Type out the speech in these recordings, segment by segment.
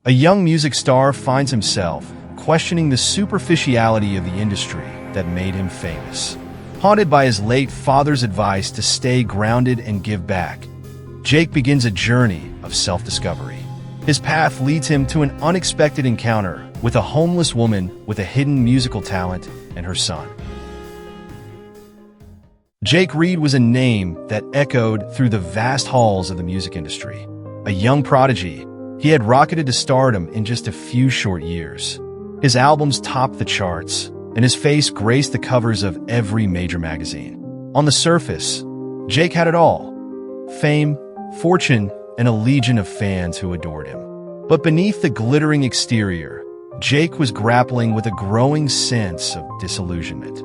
A young music star finds himself questioning the superficiality of the industry that made him famous. Haunted by his late father's advice to stay grounded and give back, Jake begins a journey of self-discovery. His path leads him to an unexpected encounter with a homeless woman with a hidden musical talent and her son. Jake Reed was a name that echoed through the vast halls of the music industry. A young prodigy, he had rocketed to stardom in just a few short years. His albums topped the charts, and his face graced the covers of every major magazine. On the surface, Jake had it all: fame, fortune, and a legion of fans who adored him. But beneath the glittering exterior, Jake was grappling with a growing sense of disillusionment.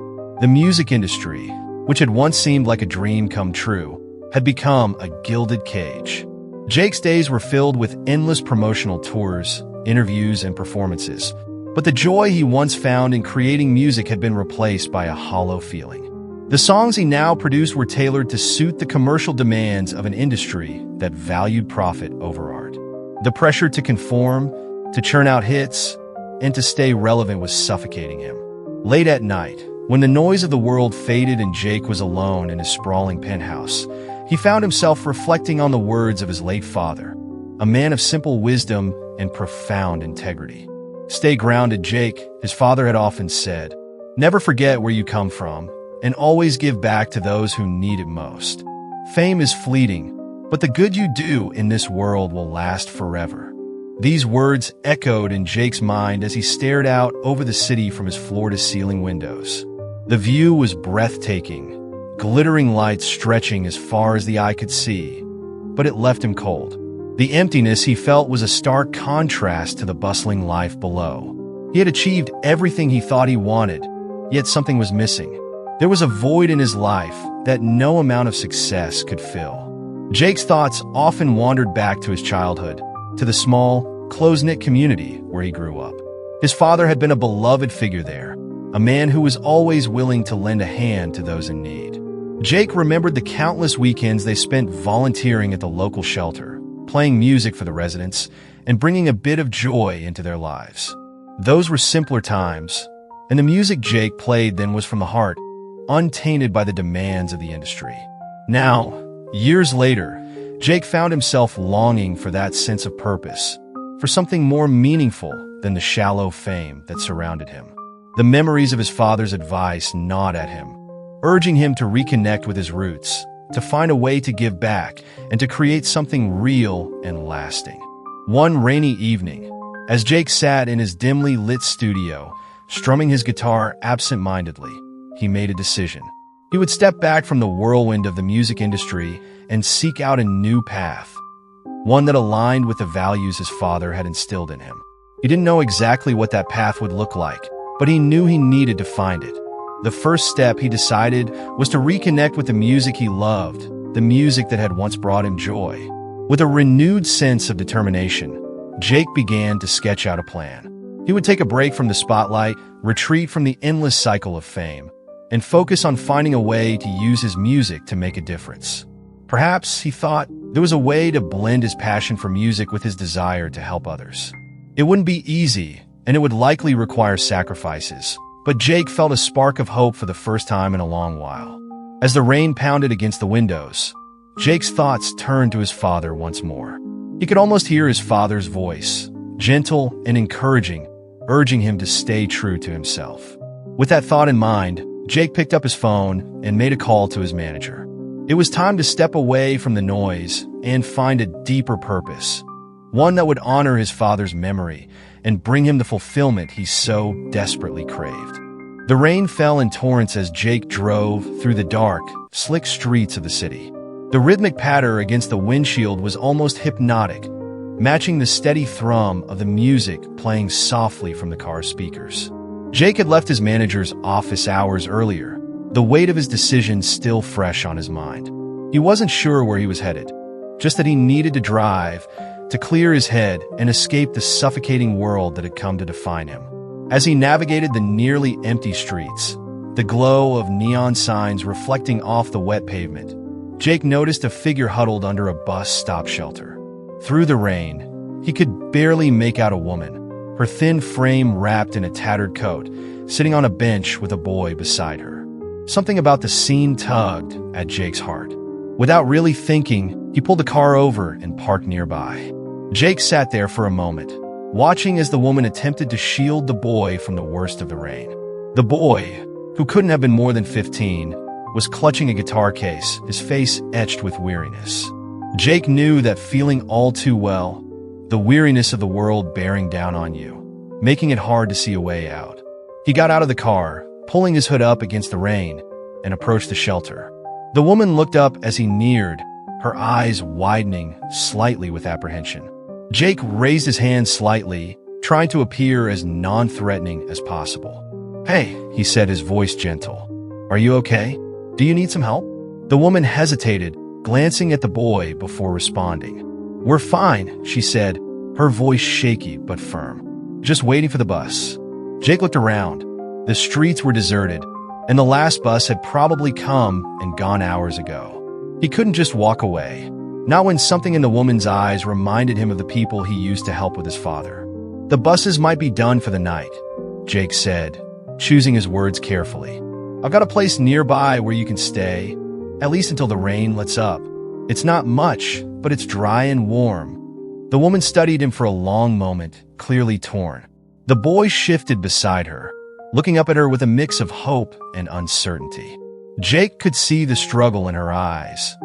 The music industry, which had once seemed like a dream come true, had become a gilded cage. Jake's days were filled with endless promotional tours, interviews, and performances, but the joy he once found in creating music had been replaced by a hollow feeling. The songs he now produced were tailored to suit the commercial demands of an industry that valued profit over art. The pressure to conform, to churn out hits, and to stay relevant was suffocating him. Late at night, when the noise of the world faded and Jake was alone in his sprawling penthouse, he found himself reflecting on the words of his late father, a man of simple wisdom and profound integrity. "Stay grounded, Jake," his father had often said. "Never forget where you come from, and always give back to those who need it most. Fame is fleeting, but the good you do in this world will last forever." These words echoed in Jake's mind as he stared out over the city from his floor-to-ceiling windows. The view was breathtaking, glittering lights stretching as far as the eye could see, but it left him cold. The emptiness he felt was a stark contrast to the bustling life below. He had achieved everything he thought he wanted, yet something was missing. There was a void in his life that no amount of success could fill. Jake's thoughts often wandered back to his childhood, to the small, close-knit community where he grew up. His father had been a beloved figure there, a man who was always willing to lend a hand to those in need. Jake remembered the countless weekends they spent volunteering at the local shelter, playing music for the residents, and bringing a bit of joy into their lives. Those were simpler times, and the music Jake played then was from the heart, untainted by the demands of the industry. Now, years later, Jake found himself longing for that sense of purpose, for something more meaningful than the shallow fame that surrounded him. The memories of his father's advice gnawed at him, urging him to reconnect with his roots, to find a way to give back, and to create something real and lasting. One rainy evening, as Jake sat in his dimly lit studio, strumming his guitar absent-mindedly, he made a decision. He would step back from the whirlwind of the music industry and seek out a new path, one that aligned with the values his father had instilled in him. He didn't know exactly what that path would look like, but he knew he needed to find it. The first step, he decided, was to reconnect with the music he loved, the music that had once brought him joy. With a renewed sense of determination, Jake began to sketch out a plan. He would take a break from the spotlight, retreat from the endless cycle of fame, and focus on finding a way to use his music to make a difference. Perhaps, he thought, there was a way to blend his passion for music with his desire to help others. It wouldn't be easy, and it would likely require sacrifices, but Jake felt a spark of hope for the first time in a long while. As the rain pounded against the windows, Jake's thoughts turned to his father once more. He could almost hear his father's voice, gentle and encouraging, urging him to stay true to himself. With that thought in mind, Jake picked up his phone and made a call to his manager. It was time to step away from the noise and find a deeper purpose, one that would honor his father's memory and bring him the fulfillment he so desperately craved. The rain fell in torrents as Jake drove through the dark, slick streets of the city. The rhythmic patter against the windshield was almost hypnotic, matching the steady thrum of the music playing softly from the car's speakers. Jake had left his manager's office hours earlier, the weight of his decision still fresh on his mind. He wasn't sure where he was headed, just that he needed to drive, to clear his head and escape the suffocating world that had come to define him. As he navigated the nearly empty streets, the glow of neon signs reflecting off the wet pavement, Jake noticed a figure huddled under a bus stop shelter. Through the rain, he could barely make out a woman, her thin frame wrapped in a tattered coat, sitting on a bench with a boy beside her. Something about the scene tugged at Jake's heart. Without really thinking, he pulled the car over and parked nearby. Jake sat there for a moment, watching as the woman attempted to shield the boy from the worst of the rain. The boy, who couldn't have been more than 15, was clutching a guitar case, his face etched with weariness. Jake knew that feeling all too well, the weariness of the world bearing down on you, making it hard to see a way out. He got out of the car, pulling his hood up against the rain, and approached the shelter. The woman looked up as he neared, her eyes widening slightly with apprehension. Jake raised his hand slightly, trying to appear as non-threatening as possible. "Hey," he said, his voice gentle. "Are you okay? Do you need some help?" The woman hesitated, glancing at the boy before responding. "We're fine," she said, her voice shaky but firm. "Just waiting for the bus." Jake looked around. The streets were deserted, and the last bus had probably come and gone hours ago. He couldn't just walk away, not when something in the woman's eyes reminded him of the people he used to help with his father. "The buses might be done for the night," Jake said, choosing his words carefully. "I've got a place nearby where you can stay, at least until the rain lets up. It's not much, but it's dry and warm." The woman studied him for a long moment, clearly torn. The boy shifted beside her, looking up at her with a mix of hope and uncertainty. Jake could see the struggle in her eyes,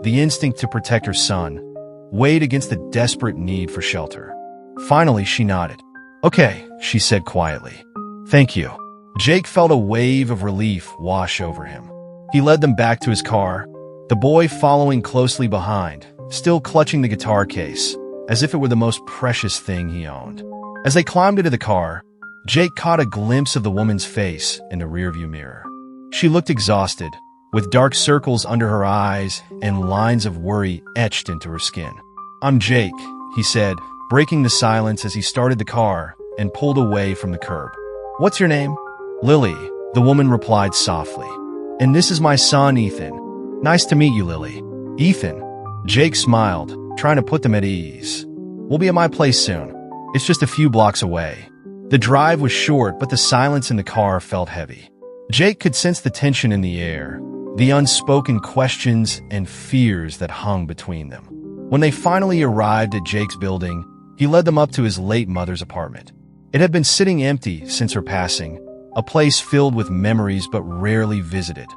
the instinct to protect her son, weighed against the desperate need for shelter. Finally, she nodded. "Okay," she said quietly. "Thank you." Jake felt a wave of relief wash over him. He led them back to his car, the boy following closely behind, still clutching the guitar case, as if it were the most precious thing he owned. As they climbed into the car, Jake caught a glimpse of the woman's face in the rearview mirror. She looked exhausted, with dark circles under her eyes and lines of worry etched into her skin. "I'm Jake," he said, breaking the silence as he started the car and pulled away from the curb. "What's your name?" "Lily," the woman replied softly. "And this is my son, Ethan." "Nice to meet you, Lily." "Ethan." Jake smiled, trying to put them at ease. "We'll be at my place soon. It's just a few blocks away." The drive was short, but the silence in the car felt heavy. Jake could sense the tension in the air, the unspoken questions and fears that hung between them. When they finally arrived at Jake's building, he led them up to his late mother's apartment. It had been sitting empty since her passing, a place filled with memories but rarely visited.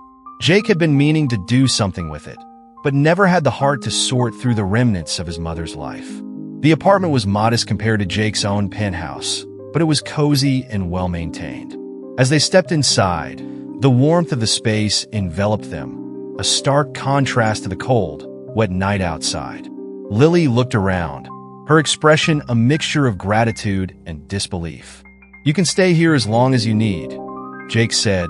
Jake had been meaning to do something with it, but never had the heart to sort through the remnants of his mother's life. The apartment was modest compared to Jake's own penthouse, but it was cozy and well-maintained. As they stepped inside, the warmth of the space enveloped them, a stark contrast to the cold, wet night outside. Lily looked around, her expression a mixture of gratitude and disbelief. "You can stay here as long as you need," Jake said,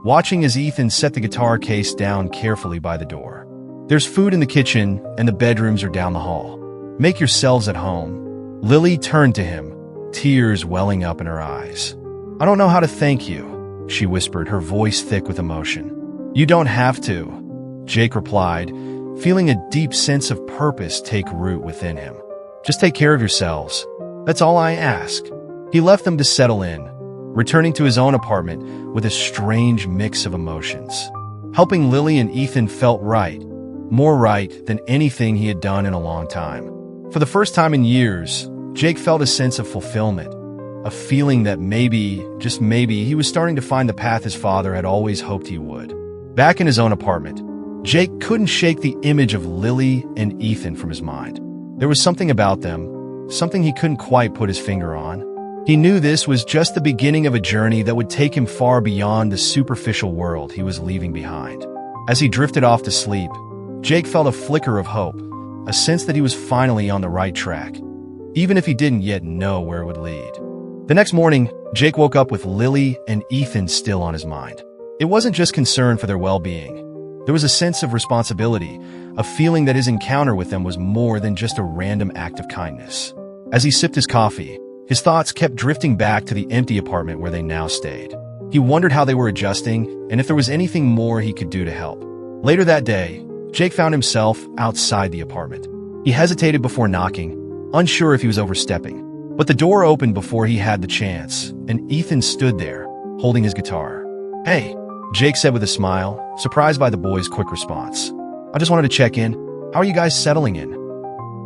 watching as Ethan set the guitar case down carefully by the door. "There's food in the kitchen, and the bedrooms are down the hall. Make yourselves at home." Lily turned to him, tears welling up in her eyes. "I don't know how to thank you," she whispered, her voice thick with emotion. "You don't have to," Jake replied, feeling a deep sense of purpose take root within him. "Just take care of yourselves. That's all I ask." He left them to settle in, returning to his own apartment with a strange mix of emotions. Helping Lily and Ethan felt right, more right than anything he had done in a long time. For the first time in years, Jake felt a sense of fulfillment, a feeling that maybe, just maybe, he was starting to find the path his father had always hoped he would. Back in his own apartment, Jake couldn't shake the image of Lily and Ethan from his mind. There was something about them, something he couldn't quite put his finger on. He knew this was just the beginning of a journey that would take him far beyond the superficial world he was leaving behind. As he drifted off to sleep, Jake felt a flicker of hope, a sense that he was finally on the right track, even if he didn't yet know where it would lead. The next morning, Jake woke up with Lily and Ethan still on his mind. It wasn't just concern for their well-being. There was a sense of responsibility, a feeling that his encounter with them was more than just a random act of kindness. As he sipped his coffee, his thoughts kept drifting back to the empty apartment where they now stayed. He wondered how they were adjusting and if there was anything more he could do to help. Later that day, Jake found himself outside the apartment. He hesitated before knocking, unsure if he was overstepping. But the door opened before he had the chance, and Ethan stood there, holding his guitar. "Hey," Jake said with a smile, surprised by the boy's quick response. "I just wanted to check in. How are you guys settling in?"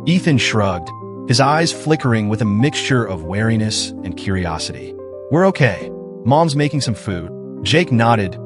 Ethan shrugged, his eyes flickering with a mixture of wariness and curiosity. "We're okay. Mom's making some food." Jake nodded,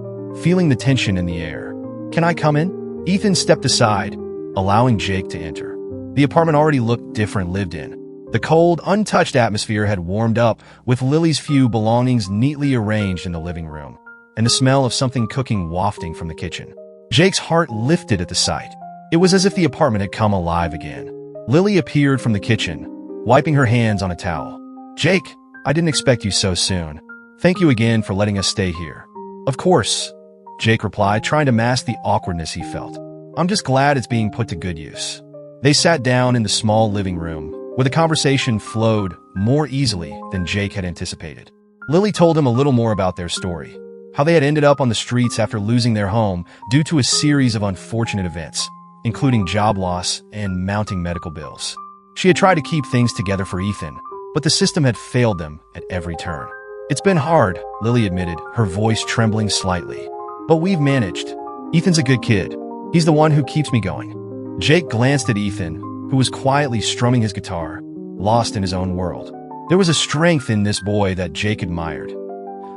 feeling the tension in the air. "Can I come in?" Ethan stepped aside, allowing Jake to enter. The apartment already looked different lived in. The cold, untouched atmosphere had warmed up, with Lily's few belongings neatly arranged in the living room, and the smell of something cooking wafting from the kitchen. Jake's heart lifted at the sight. It was as if the apartment had come alive again. Lily appeared from the kitchen, wiping her hands on a towel. "Jake, I didn't expect you so soon. Thank you again for letting us stay here." "Of course," Jake replied, trying to mask the awkwardness he felt. "I'm just glad it's being put to good use." They sat down in the small living room, where the conversation flowed more easily than Jake had anticipated. Lily told him a little more about their story, how they had ended up on the streets after losing their home due to a series of unfortunate events, including job loss and mounting medical bills. She had tried to keep things together for Ethan, but the system had failed them at every turn. "It's been hard," Lily admitted, her voice trembling slightly. "But we've managed. Ethan's a good kid. He's the one who keeps me going." Jake glanced at Ethan, who was quietly strumming his guitar, lost in his own world. There was a strength in this boy that Jake admired,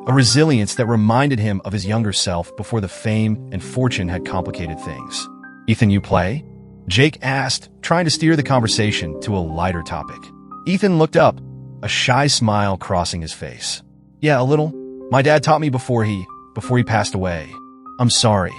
a resilience that reminded him of his younger self before the fame and fortune had complicated things. "Ethan, you play?" Jake asked, trying to steer the conversation to a lighter topic. Ethan looked up, a shy smile crossing his face. "Yeah, a little. My dad taught me before he passed away." "I'm sorry,"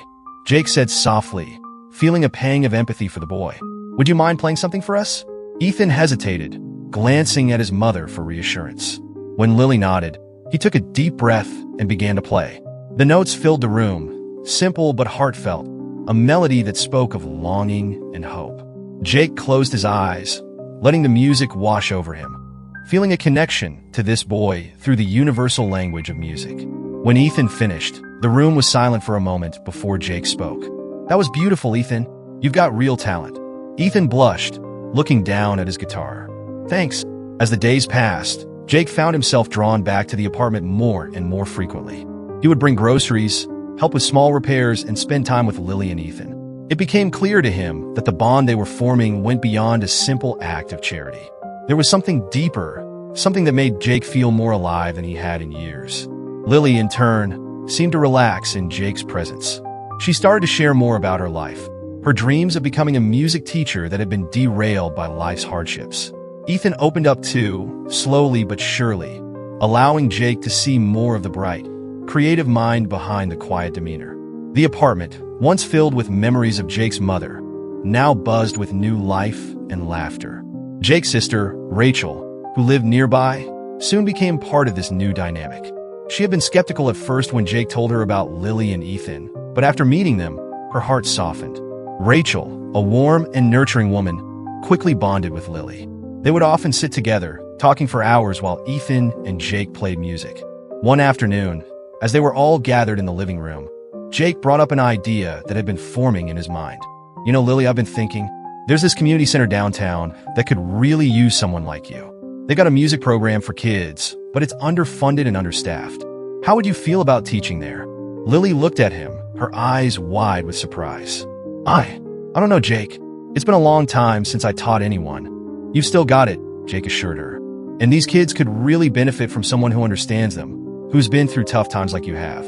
Jake said softly, feeling a pang of empathy for the boy. "Would you mind playing something for us?" Ethan hesitated, glancing at his mother for reassurance. When Lily nodded, he took a deep breath and began to play. The notes filled the room, simple but heartfelt, a melody that spoke of longing and hope. Jake closed his eyes, letting the music wash over him, feeling a connection to this boy through the universal language of music. When Ethan finished, the room was silent for a moment before Jake spoke. "That was beautiful, Ethan. You've got real talent." Ethan blushed, looking down at his guitar. "Thanks." As the days passed, Jake found himself drawn back to the apartment more and more frequently. He would bring groceries, help with small repairs, and spend time with Lily and Ethan. It became clear to him that the bond they were forming went beyond a simple act of charity. There was something deeper, something that made Jake feel more alive than he had in years. Lily, in turn, seemed to relax in Jake's presence. She started to share more about her life, her dreams of becoming a music teacher that had been derailed by life's hardships. Ethan opened up too, slowly but surely, allowing Jake to see more of the bright, creative mind behind the quiet demeanor. The apartment, once filled with memories of Jake's mother, now buzzed with new life and laughter. Jake's sister, Rachel, who lived nearby, soon became part of this new dynamic. She had been skeptical at first when Jake told her about Lily and Ethan, but after meeting them, her heart softened. Rachel, a warm and nurturing woman, quickly bonded with Lily. They would often sit together, talking for hours while Ethan and Jake played music. One afternoon, as they were all gathered in the living room, Jake brought up an idea that had been forming in his mind. "You know, Lily, I've been thinking, there's this community center downtown that could really use someone like you. They got a music program for kids, but it's underfunded and understaffed. How would you feel about teaching there?" Lily looked at him, her eyes wide with surprise. I don't know, Jake. It's been a long time since I taught anyone." "You've still got it," Jake assured her. "And these kids could really benefit from someone who understands them, who's been through tough times like you have."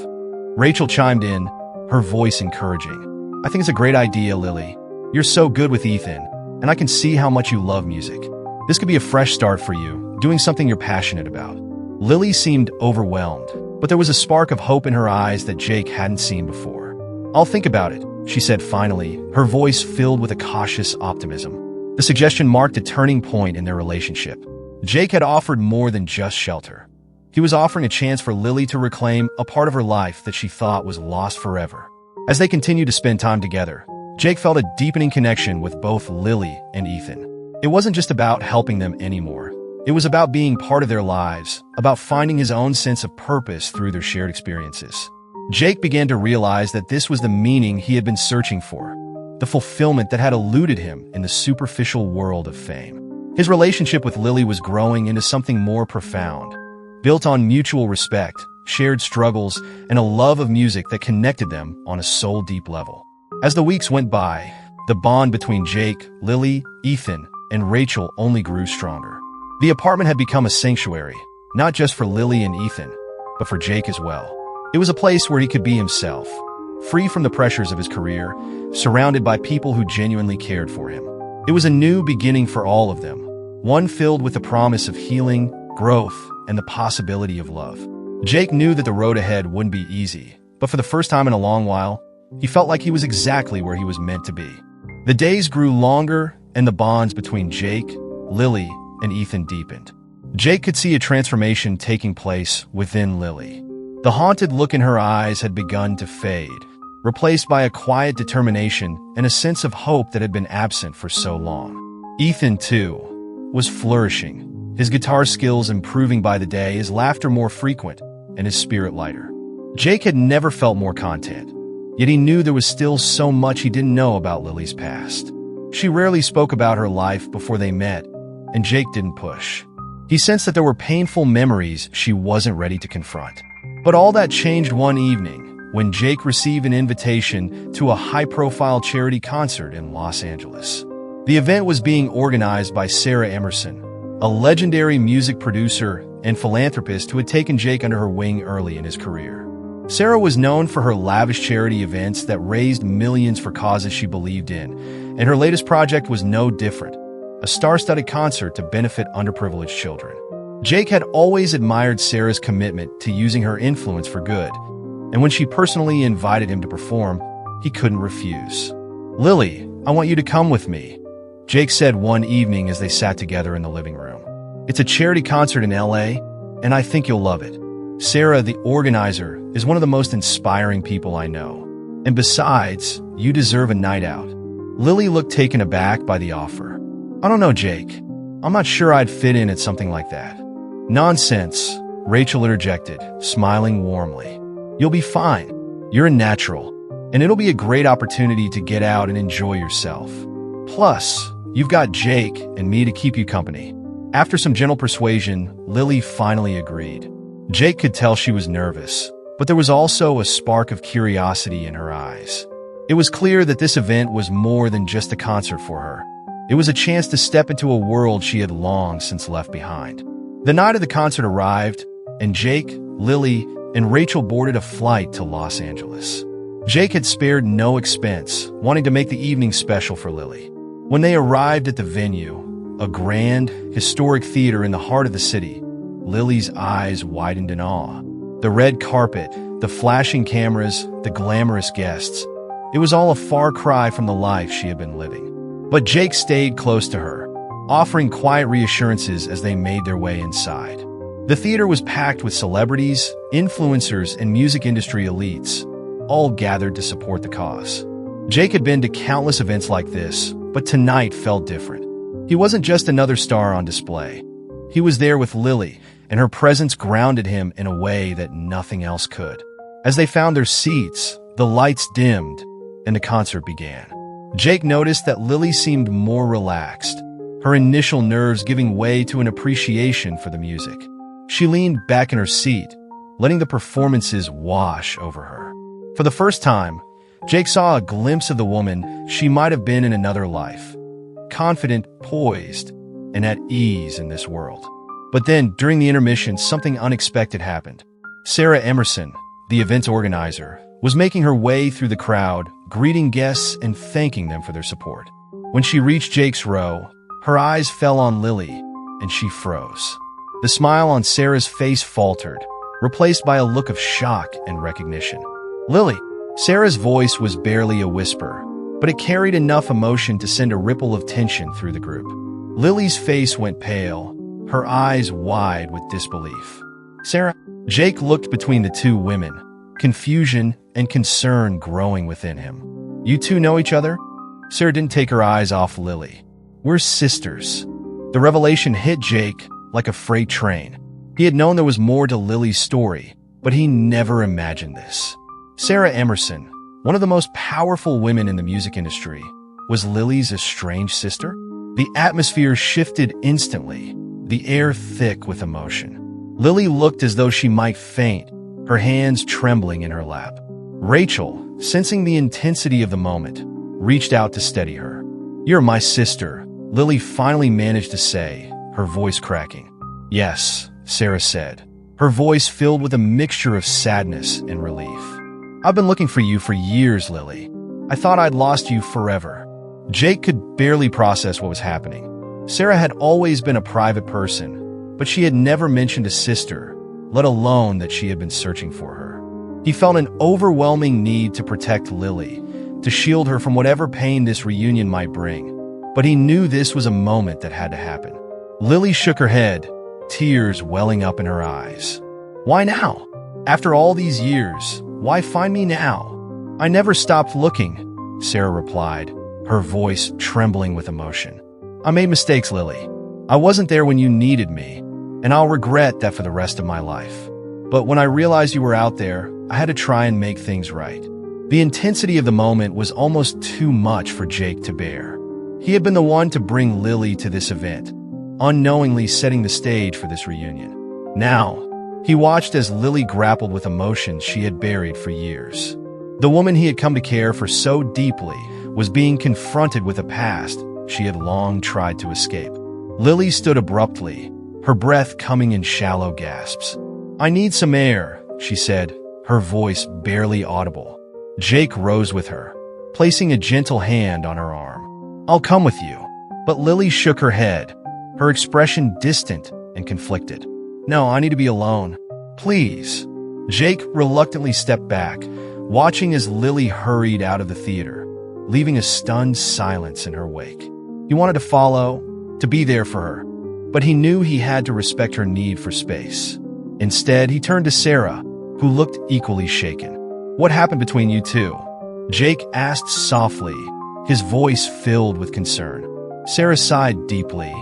Rachel chimed in, her voice encouraging. "I think it's a great idea, Lily. You're so good with Ethan, and I can see how much you love music. This could be a fresh start for you, doing something you're passionate about." Lily seemed overwhelmed, but there was a spark of hope in her eyes that Jake hadn't seen before. "I'll think about it," she said finally, her voice filled with a cautious optimism. The suggestion marked a turning point in their relationship. Jake had offered more than just shelter. He was offering a chance for Lily to reclaim a part of her life that she thought was lost forever. As they continued to spend time together, Jake felt a deepening connection with both Lily and Ethan. It wasn't just about helping them anymore. It was about being part of their lives, about finding his own sense of purpose through their shared experiences. Jake began to realize that this was the meaning he had been searching for, the fulfillment that had eluded him in the superficial world of fame. His relationship with Lily was growing into something more profound, built on mutual respect, shared struggles, and a love of music that connected them on a soul-deep level. As the weeks went by, the bond between Jake, Lily, Ethan, and Rachel only grew stronger. The apartment had become a sanctuary, not just for Lily and Ethan, but for Jake as well. It was a place where he could be himself, free from the pressures of his career, surrounded by people who genuinely cared for him. It was a new beginning for all of them, one filled with the promise of healing, growth, and the possibility of love. Jake knew that the road ahead wouldn't be easy, but for the first time in a long while, he felt like he was exactly where he was meant to be. The days grew longer, and the bonds between Jake, Lily, and Ethan deepened. Jake could see a transformation taking place within Lily. The haunted look in her eyes had begun to fade, replaced by a quiet determination and a sense of hope that had been absent for so long. Ethan, too, was flourishing, his guitar skills improving by the day, his laughter more frequent, and his spirit lighter. Jake had never felt more content, yet he knew there was still so much he didn't know about Lily's past. She rarely spoke about her life before they met, and Jake didn't push. He sensed that there were painful memories she wasn't ready to confront. But all that changed one evening, when Jake received an invitation to a high-profile charity concert in Los Angeles. The event was being organized by Sarah Emerson, a legendary music producer and philanthropist who had taken Jake under her wing early in his career. Sarah was known for her lavish charity events that raised millions for causes she believed in, and her latest project was no different, a star-studded concert to benefit underprivileged children. Jake had always admired Sarah's commitment to using her influence for good, and when she personally invited him to perform, he couldn't refuse. "Lily, I want you to come with me," Jake said one evening as they sat together in the living room. "It's a charity concert in LA, and I think you'll love it. Sarah, the organizer, is one of the most inspiring people I know. And besides, you deserve a night out." Lily looked taken aback by the offer. "I don't know, Jake. I'm not sure I'd fit in at something like that." "Nonsense," Rachel interjected, smiling warmly. "You'll be fine. You're a natural, and it'll be a great opportunity to get out and enjoy yourself. Plus, you've got Jake and me to keep you company." After some gentle persuasion, Lily finally agreed. Jake could tell she was nervous, but there was also a spark of curiosity in her eyes. It was clear that this event was more than just a concert for her. It was a chance to step into a world she had long since left behind. The night of the concert arrived, and Jake, Lily, and Rachel boarded a flight to Los Angeles. Jake had spared no expense, wanting to make the evening special for Lily. When they arrived at the venue, a grand, historic theater in the heart of the city, Lily's eyes widened in awe. The red carpet, the flashing cameras, the glamorous guests. It was all a far cry from the life she had been living. But Jake stayed close to her, offering quiet reassurances as they made their way inside. The theater was packed with celebrities, influencers, and music industry elites, all gathered to support the cause. Jake had been to countless events like this, but tonight felt different. He wasn't just another star on display. He was there with Lily, and her presence grounded him in a way that nothing else could. As they found their seats, the lights dimmed, and the concert began. Jake noticed that Lily seemed more relaxed, her initial nerves giving way to an appreciation for the music. She leaned back in her seat, letting the performances wash over her. For the first time, Jake saw a glimpse of the woman she might have been in another life, confident, poised, and at ease in this world. But then, during the intermission, something unexpected happened. Sarah Emerson, the event's organizer, was making her way through the crowd, greeting guests and thanking them for their support. When she reached Jake's row, her eyes fell on Lily, and she froze. The smile on Sarah's face faltered, replaced by a look of shock and recognition. "Lily!" Sarah's voice was barely a whisper, but it carried enough emotion to send a ripple of tension through the group. Lily's face went pale, her eyes wide with disbelief. "Sarah?" Jake looked between the two women, confusion and concern growing within him. "You two know each other?" Sarah didn't take her eyes off Lily. "We're sisters." The revelation hit Jake like a freight train. He had known there was more to Lily's story, but he never imagined this. Sarah Emerson, one of the most powerful women in the music industry, was Lily's estranged sister? The atmosphere shifted instantly, the air thick with emotion. Lily looked as though she might faint, her hands trembling in her lap. Rachel, sensing the intensity of the moment, reached out to steady her. "You're my sister," Lily finally managed to say, her voice cracking. "Yes," Sarah said, her voice filled with a mixture of sadness and relief. "I've been looking for you for years, Lily. I thought I'd lost you forever." Jake could barely process what was happening. Sarah had always been a private person, but she had never mentioned a sister, let alone that she had been searching for her. He felt an overwhelming need to protect Lily, to shield her from whatever pain this reunion might bring. But he knew this was a moment that had to happen. Lily shook her head, tears welling up in her eyes. "Why now? After all these years, why find me now?" "I never stopped looking," Sarah replied, her voice trembling with emotion. "I made mistakes, Lily. I wasn't there when you needed me, and I'll regret that for the rest of my life. But when I realized you were out there, I had to try and make things right." The intensity of the moment was almost too much for Jake to bear. He had been the one to bring Lily to this event, unknowingly setting the stage for this reunion. Now, he watched as Lily grappled with emotions she had buried for years. The woman he had come to care for so deeply was being confronted with a past she had long tried to escape. Lily stood abruptly, her breath coming in shallow gasps. "I need some air," she said, her voice barely audible. Jake rose with her, placing a gentle hand on her arm. "I'll come with you." But Lily shook her head, her expression distant and conflicted. "No, I need to be alone. Please." Jake reluctantly stepped back, watching as Lily hurried out of the theater, leaving a stunned silence in her wake. He wanted to follow, to be there for her, but he knew he had to respect her need for space. Instead, he turned to Sarah, who looked equally shaken. "What happened between you two?" Jake asked softly, his voice filled with concern. Sarah sighed deeply,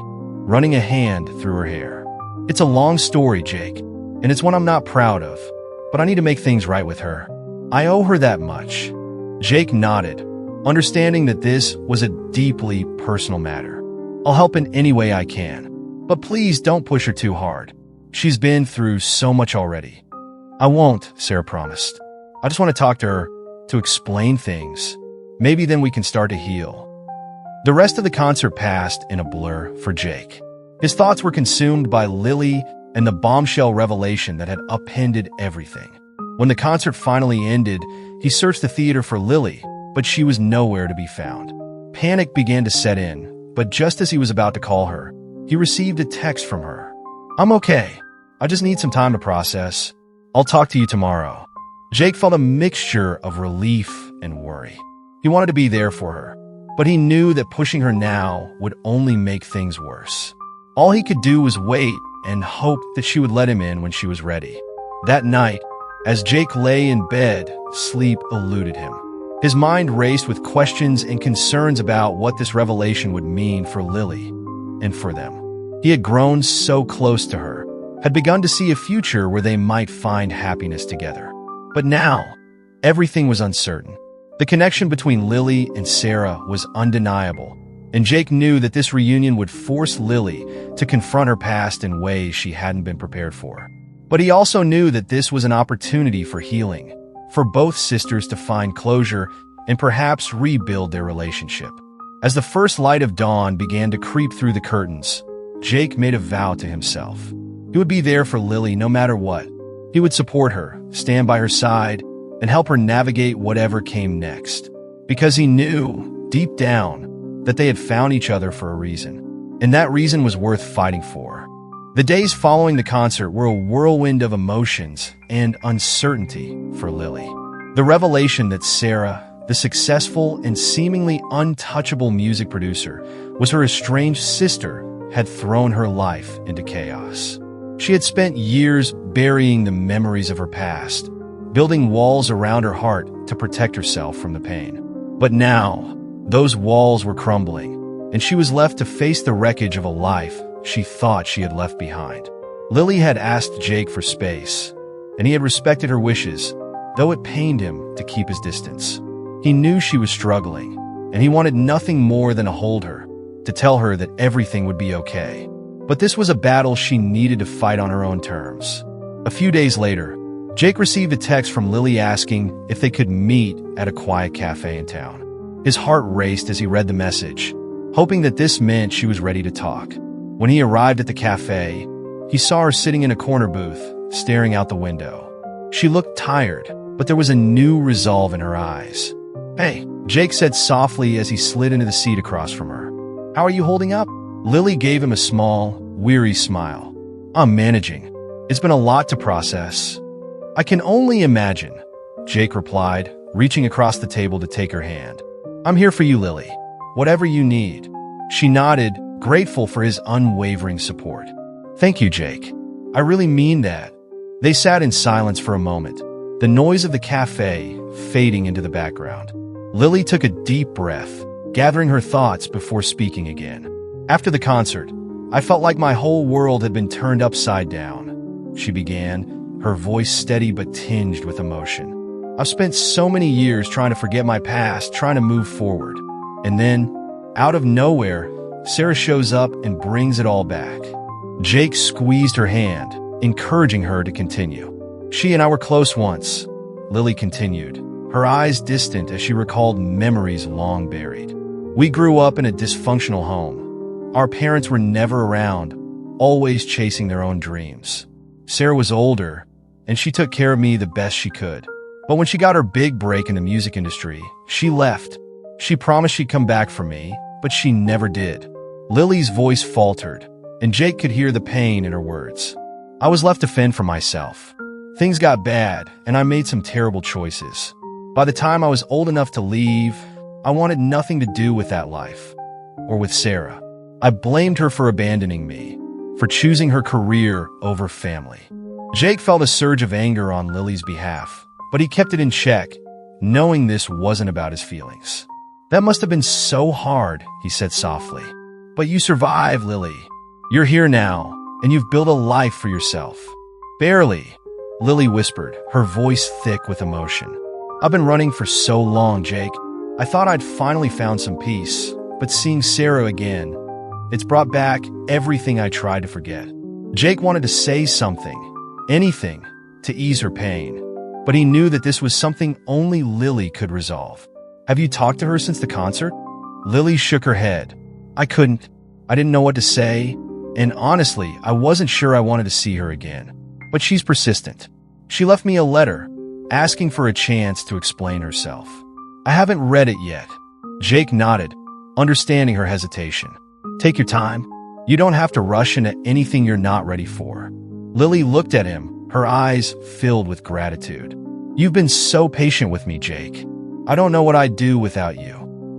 running a hand through her hair. "It's a long story, Jake, and it's one I'm not proud of, but I need to make things right with her. I owe her that much." Jake nodded, understanding that this was a deeply personal matter. "I'll help in any way I can, but please don't push her too hard. She's been through so much already." "I won't," Sarah promised. "I just want to talk to her, to explain things. Maybe then we can start to heal." The rest of the concert passed in a blur for Jake. His thoughts were consumed by Lily and the bombshell revelation that had upended everything. When the concert finally ended, he searched the theater for Lily, but she was nowhere to be found. Panic began to set in, but just as he was about to call her, he received a text from her. "I'm okay. I just need some time to process. I'll talk to you tomorrow." Jake felt a mixture of relief and worry. He wanted to be there for her, but he knew that pushing her now would only make things worse. All he could do was wait and hope that she would let him in when she was ready. That night, as Jake lay in bed, sleep eluded him. His mind raced with questions and concerns about what this revelation would mean for Lily and for them. He had grown so close to her, had begun to see a future where they might find happiness together. But now, everything was uncertain. The connection between Lily and Sarah was undeniable, and Jake knew that this reunion would force Lily to confront her past in ways she hadn't been prepared for. But he also knew that this was an opportunity for healing, for both sisters to find closure and perhaps rebuild their relationship. As the first light of dawn began to creep through the curtains, Jake made a vow to himself. He would be there for Lily no matter what. He would support her, stand by her side, and help her navigate whatever came next. Because he knew, deep down, that they had found each other for a reason, and that reason was worth fighting for. The days following the concert were a whirlwind of emotions and uncertainty for Lily. The revelation that Sarah, the successful and seemingly untouchable music producer, was her estranged sister, had thrown her life into chaos. She had spent years burying the memories of her past, building walls around her heart to protect herself from the pain. But now, those walls were crumbling, and she was left to face the wreckage of a life she thought she had left behind. Lily had asked Jake for space, and he had respected her wishes, though it pained him to keep his distance. He knew she was struggling, and he wanted nothing more than to hold her, to tell her that everything would be okay. But this was a battle she needed to fight on her own terms. A few days later, Jake received a text from Lily asking if they could meet at a quiet cafe in town. His heart raced as he read the message, hoping that this meant she was ready to talk. When he arrived at the cafe, he saw her sitting in a corner booth, staring out the window. She looked tired, but there was a new resolve in her eyes. "Hey," Jake said softly as he slid into the seat across from her. "How are you holding up?" Lily gave him a small, weary smile. "I'm managing. It's been a lot to process." "I can only imagine," Jake replied, reaching across the table to take her hand. "I'm here for you, Lily. Whatever you need." She nodded, grateful for his unwavering support. "Thank you, Jake. I really mean that." They sat in silence for a moment, the noise of the cafe fading into the background. Lily took a deep breath, gathering her thoughts before speaking again. "After the concert, I felt like my whole world had been turned upside down," she began, her voice steady but tinged with emotion. "I've spent so many years trying to forget my past, trying to move forward. And then, out of nowhere, Sarah shows up and brings it all back." Jake squeezed her hand, encouraging her to continue. "She and I were close once," Lily continued, her eyes distant as she recalled memories long buried. "We grew up in a dysfunctional home. Our parents were never around, always chasing their own dreams. Sarah was older, and she took care of me the best she could. But when she got her big break in the music industry, she left. She promised she'd come back for me, but she never did." Lily's voice faltered, and Jake could hear the pain in her words. "I was left to fend for myself. Things got bad, and I made some terrible choices. By the time I was old enough to leave, I wanted nothing to do with that life, or with Sarah. I blamed her for abandoning me, for choosing her career over family." Jake felt a surge of anger on Lily's behalf, but he kept it in check, knowing this wasn't about his feelings. "That must have been so hard," he said softly. "But you survived, Lily. You're here now, and you've built a life for yourself." "Barely," Lily whispered, her voice thick with emotion. "I've been running for so long, Jake. I thought I'd finally found some peace, but seeing Sarah again, it's brought back everything I tried to forget." Jake wanted to say something, anything, to ease her pain, but he knew that this was something only Lily could resolve. "Have you talked to her since the concert?" Lily shook her head. "I couldn't. I didn't know what to say, and honestly, I wasn't sure I wanted to see her again. But she's persistent. She left me a letter, asking for a chance to explain herself. I haven't read it yet." Jake nodded, understanding her hesitation. "Take your time. You don't have to rush into anything you're not ready for." Lily looked at him, her eyes filled with gratitude. "You've been so patient with me, Jake. I don't know what I'd do without you."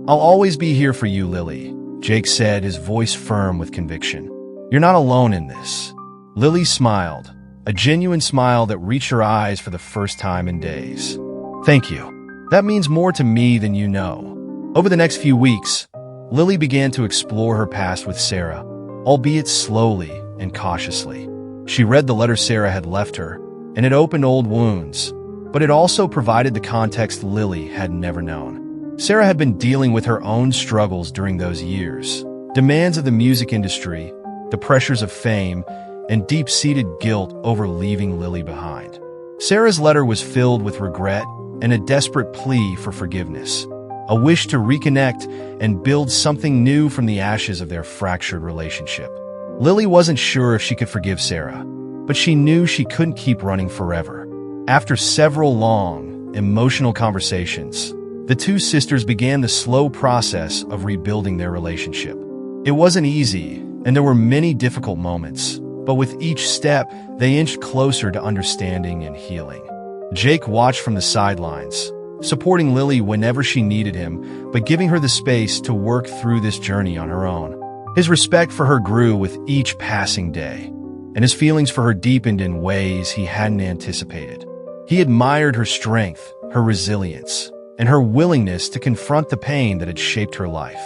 "I'll always be here for you, Lily," Jake said, his voice firm with conviction. "You're not alone in this." Lily smiled, a genuine smile that reached her eyes for the first time in days. "Thank you. That means more to me than you know." Over the next few weeks, Lily began to explore her past with Sarah, albeit slowly and cautiously. She read the letter Sarah had left her, and it opened old wounds, but it also provided the context Lily had never known. Sarah had been dealing with her own struggles during those years, demands of the music industry, the pressures of fame, and deep-seated guilt over leaving Lily behind. Sarah's letter was filled with regret and a desperate plea for forgiveness, a wish to reconnect and build something new from the ashes of their fractured relationship. Lily wasn't sure if she could forgive Sarah, but she knew she couldn't keep running forever. After several long, emotional conversations, the two sisters began the slow process of rebuilding their relationship. It wasn't easy, and there were many difficult moments, but with each step, they inched closer to understanding and healing. Jake watched from the sidelines, supporting Lily whenever she needed him, but giving her the space to work through this journey on her own. His respect for her grew with each passing day, and his feelings for her deepened in ways he hadn't anticipated. He admired her strength, her resilience, and her willingness to confront the pain that had shaped her life.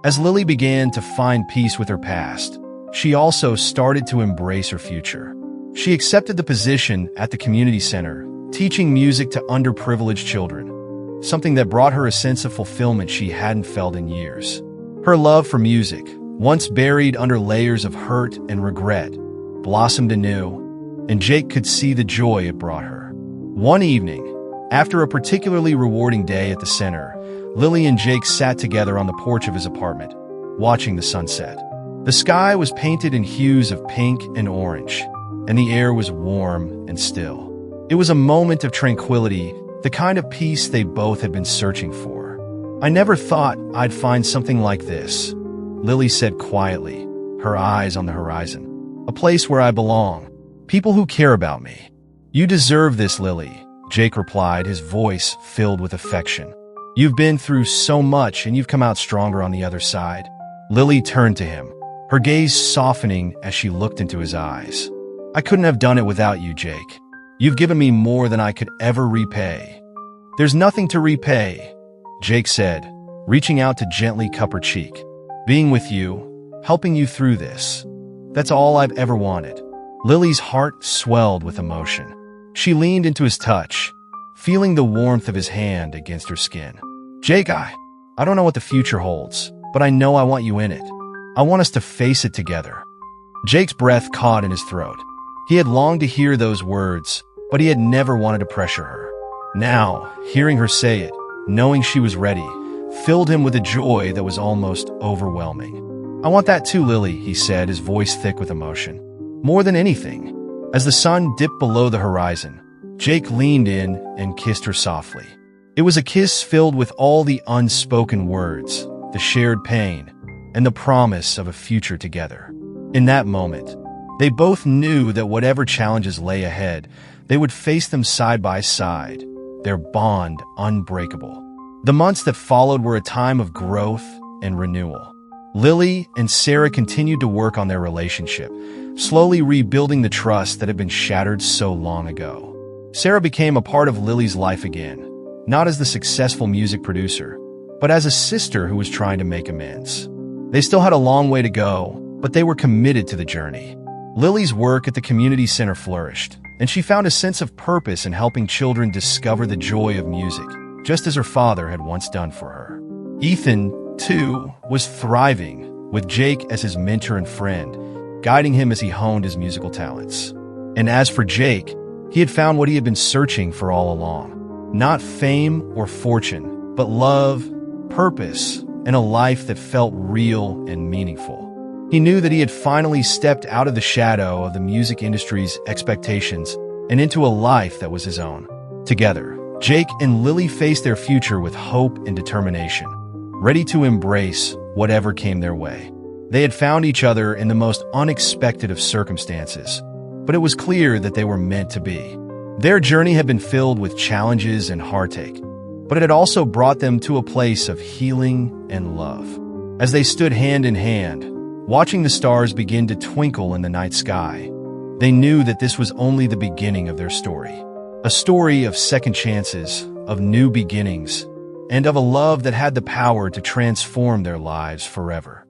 As Lily began to find peace with her past, she also started to embrace her future. She accepted the position at the community center, teaching music to underprivileged children, something that brought her a sense of fulfillment she hadn't felt in years. Her love for music, once buried under layers of hurt and regret, blossomed anew, and Jake could see the joy it brought her. One evening, after a particularly rewarding day at the center, Lily and Jake sat together on the porch of his apartment, watching the sunset. The sky was painted in hues of pink and orange, and the air was warm and still. It was a moment of tranquility, the kind of peace they both had been searching for. "I never thought I'd find something like this," Lily said quietly, her eyes on the horizon. "A place where I belong. People who care about me." "You deserve this, Lily," Jake replied, his voice filled with affection. "You've been through so much and you've come out stronger on the other side." Lily turned to him, her gaze softening as she looked into his eyes. "I couldn't have done it without you, Jake. You've given me more than I could ever repay." "There's nothing to repay," Jake said, reaching out to gently cup her cheek. "Being with you, helping you through this, that's all I've ever wanted." Lily's heart swelled with emotion. She leaned into his touch, feeling the warmth of his hand against her skin. "Jake, I don't know what the future holds, but I know I want you in it. I want us to face it together." Jake's breath caught in his throat. He had longed to hear those words, but he had never wanted to pressure her. Now, hearing her say it, knowing she was ready, filled him with a joy that was almost overwhelming. "I want that too, Lily," he said, his voice thick with emotion. "More than anything." As the sun dipped below the horizon, Jake leaned in and kissed her softly. It was a kiss filled with all the unspoken words, the shared pain, and the promise of a future together. In that moment, they both knew that whatever challenges lay ahead, they would face them side by side, their bond unbreakable. The months that followed were a time of growth and renewal. Lily and Sarah continued to work on their relationship, slowly rebuilding the trust that had been shattered so long ago. Sarah became a part of Lily's life again, not as the successful music producer, but as a sister who was trying to make amends. They still had a long way to go, but they were committed to the journey. Lily's work at the community center flourished, and she found a sense of purpose in helping children discover the joy of music, just as her father had once done for her. Ethan, too, was thriving, with Jake as his mentor and friend, guiding him as he honed his musical talents. And as for Jake, he had found what he had been searching for all along. Not fame or fortune, but love, purpose, and a life that felt real and meaningful. He knew that he had finally stepped out of the shadow of the music industry's expectations and into a life that was his own. Together, Jake and Lily faced their future with hope and determination, ready to embrace whatever came their way. They had found each other in the most unexpected of circumstances, but it was clear that they were meant to be. Their journey had been filled with challenges and heartache, but it had also brought them to a place of healing and love. As they stood hand in hand, watching the stars begin to twinkle in the night sky, they knew that this was only the beginning of their story. A story of second chances, of new beginnings, and of a love that had the power to transform their lives forever.